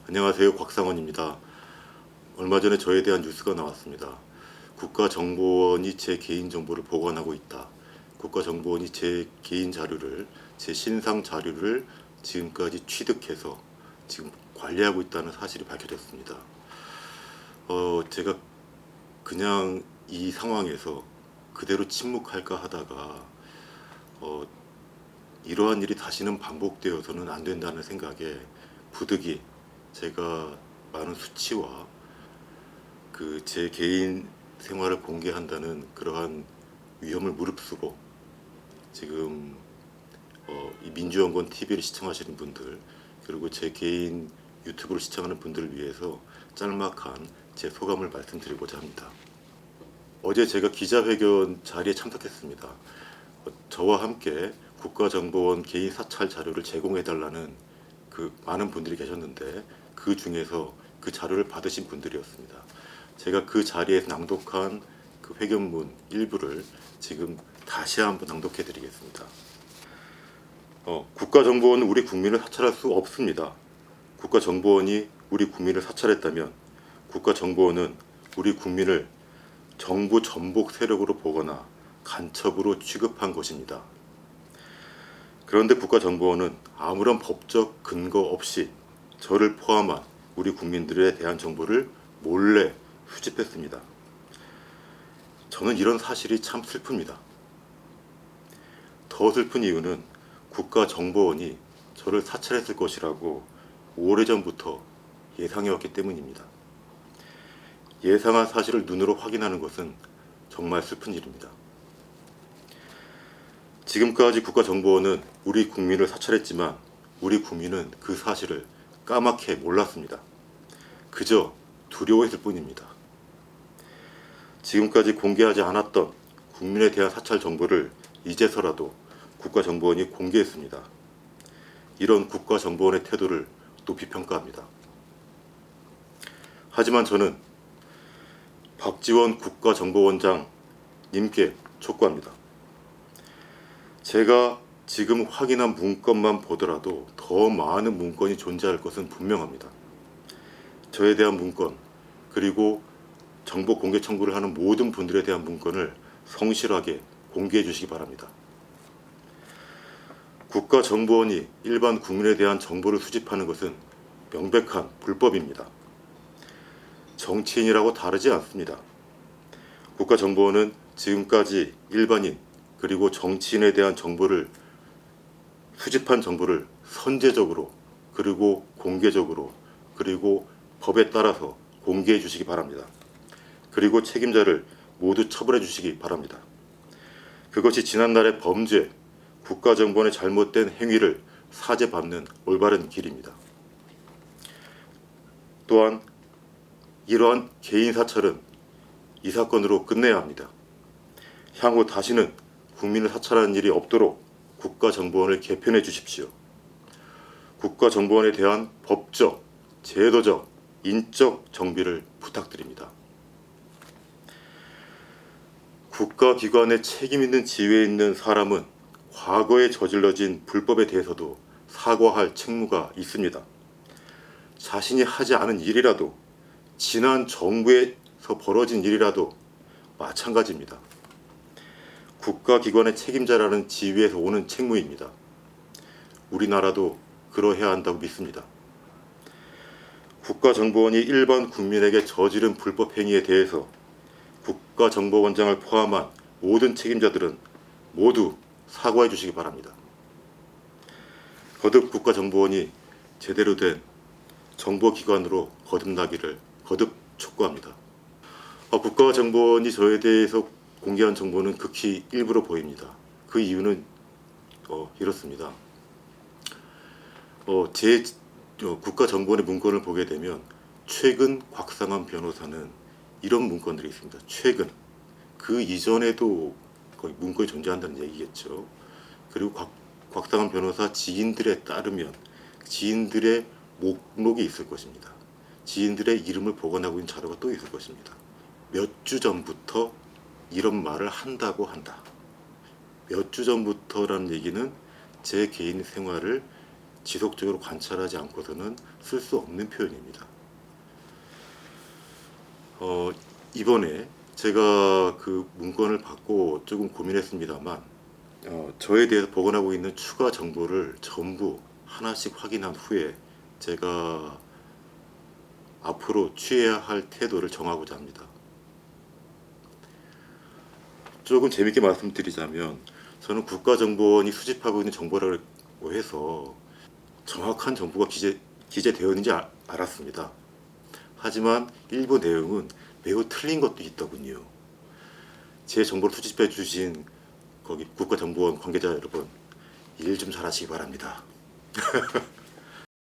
안녕하세요. 곽상원입니다. 얼마 전에 저에 대한 뉴스가 나왔습니다. 국가정보원이 제 개인정보를 보관하고 있다. 국가정보원이 제 개인 자료를, 제 신상 자료를 지금까지 취득해서 지금 관리하고 있다는 사실이 밝혀졌습니다. 제가 그냥 이 상황에서 그대로 침묵할까 하다가 이러한 일이 다시는 반복되어서는 안 된다는 생각에 부득이 제가 많은 수치와 제 개인 생활을 공개한다는 그러한 위험을 무릅쓰고 지금 이 민주연구원 TV를 시청하시는 분들, 그리고 제 개인 유튜브를 시청하는 분들을 위해서 짤막한 제 소감을 말씀드리고자 합니다. 어제 제가 기자회견 자리에 참석했습니다. 저와 함께 국가정보원 개인 사찰 자료를 제공해달라는 많은 분들이 계셨는데, 그 중에서 그 자료를 받으신 분들이었습니다. 제가 그 자리에서 낭독한 그 회견문 일부를 지금 다시 한번 낭독해 드리겠습니다. 국가정보원은 우리 국민을 사찰할 수 없습니다. 국가정보원이 우리 국민을 사찰했다면 국가정보원은 우리 국민을 정부 전복 세력으로 보거나 간첩으로 취급한 것입니다. 그런데 국가정보원은 아무런 법적 근거 없이 저를 포함한 우리 국민들에 대한 정보를 몰래 수집했습니다. 저는 이런 사실이 참 슬픕니다. 더 슬픈 이유는 국가정보원이 저를 사찰했을 것이라고 오래전부터 예상해왔기 때문입니다. 예상한 사실을 눈으로 확인하는 것은 정말 슬픈 일입니다. 지금까지 국가정보원은 우리 국민을 사찰했지만 우리 국민은 그 사실을 까맣게 몰랐습니다. 그저 두려워했을 뿐입니다. 지금까지 공개하지 않았던 국민에 대한 사찰 정보를 이제서라도 국가정보원이 공개했습니다. 이런 국가정보원의 태도를 높이 평가합니다. 하지만 저는 박지원 국가정보원장님께 촉구합니다. 제가 지금 확인한 문건만 보더라도 더 많은 문건이 존재할 것은 분명합니다. 저에 대한 문건, 그리고 정보 공개 청구를 하는 모든 분들에 대한 문건을 성실하게 공개해 주시기 바랍니다. 국가정보원이 일반 국민에 대한 정보를 수집하는 것은 명백한 불법입니다. 정치인이라고 다르지 않습니다. 국가정보원은 지금까지 일반인 그리고 정치인에 대한 정보를 수집한 정보를 선제적으로, 그리고 공개적으로, 그리고 법에 따라서 공개해 주시기 바랍니다. 그리고 책임자를 모두 처벌해 주시기 바랍니다. 그것이 지난날의 범죄, 국가정보원의 잘못된 행위를 사죄받는 올바른 길입니다. 또한 이러한 개인 사찰은 이 사건으로 끝내야 합니다. 향후 다시는 국민을 사찰하는 일이 없도록 국가정보원을 개편해 주십시오. 국가정보원에 대한 법적, 제도적, 인적 정비를 부탁드립니다. 국가기관의 책임 있는 지위에 있는 사람은 과거에 저질러진 불법에 대해서도 사과할 책무가 있습니다. 자신이 하지 않은 일이라도, 지난 정부에서 벌어진 일이라도 마찬가지입니다. 국가기관의 책임자라는 지위에서 오는 책무입니다. 우리나라도 그러해야 한다고 믿습니다. 국가정보원이 일반 국민에게 저지른 불법 행위에 대해서 국가정보원장을 포함한 모든 책임자들은 모두 사과해 주시기 바랍니다. 거듭 국가정보원이 제대로 된 정보기관으로 거듭나기를 거듭 촉구합니다. 국가정보원이 저에 대해서 공개한 정보는 극히 일부러 보입니다. 그 이유는 이렇습니다. 제 국가정보원의 문건을 보게 되면 최근 곽상원 변호사는 이런 문건들이 있습니다. 최근, 그 이전에도 거의 문건이 존재한다는 얘기겠죠. 그리고 곽상원 변호사 지인들에 따르면 지인들의 목록이 있을 것입니다. 지인들의 이름을 보관하고 있는 자료가 또 있을 것입니다. 몇 주 전부터 이런 말을 한다고 한다. 몇 주 전부터라는 얘기는 제 개인 생활을 지속적으로 관찰하지 않고서는 쓸 수 없는 표현입니다. 이번에 제가 그 문건을 받고 조금 고민했습니다만 저에 대해서 보관하고 있는 추가 정보를 전부 하나씩 확인한 후에 제가 앞으로 취해야 할 태도를 정하고자 합니다. 조금 재밌게 말씀드리자면 저는 국가정보원이 수집하고 있는 정보라고 해서 정확한 정보가 기재되어 있는지 알았습니다. 하지만 일부 내용은 매우 틀린 것도 있더군요. 제 정보를 수집해 주신 거기 국가정보원 관계자 여러분, 일 좀 잘하시기 바랍니다.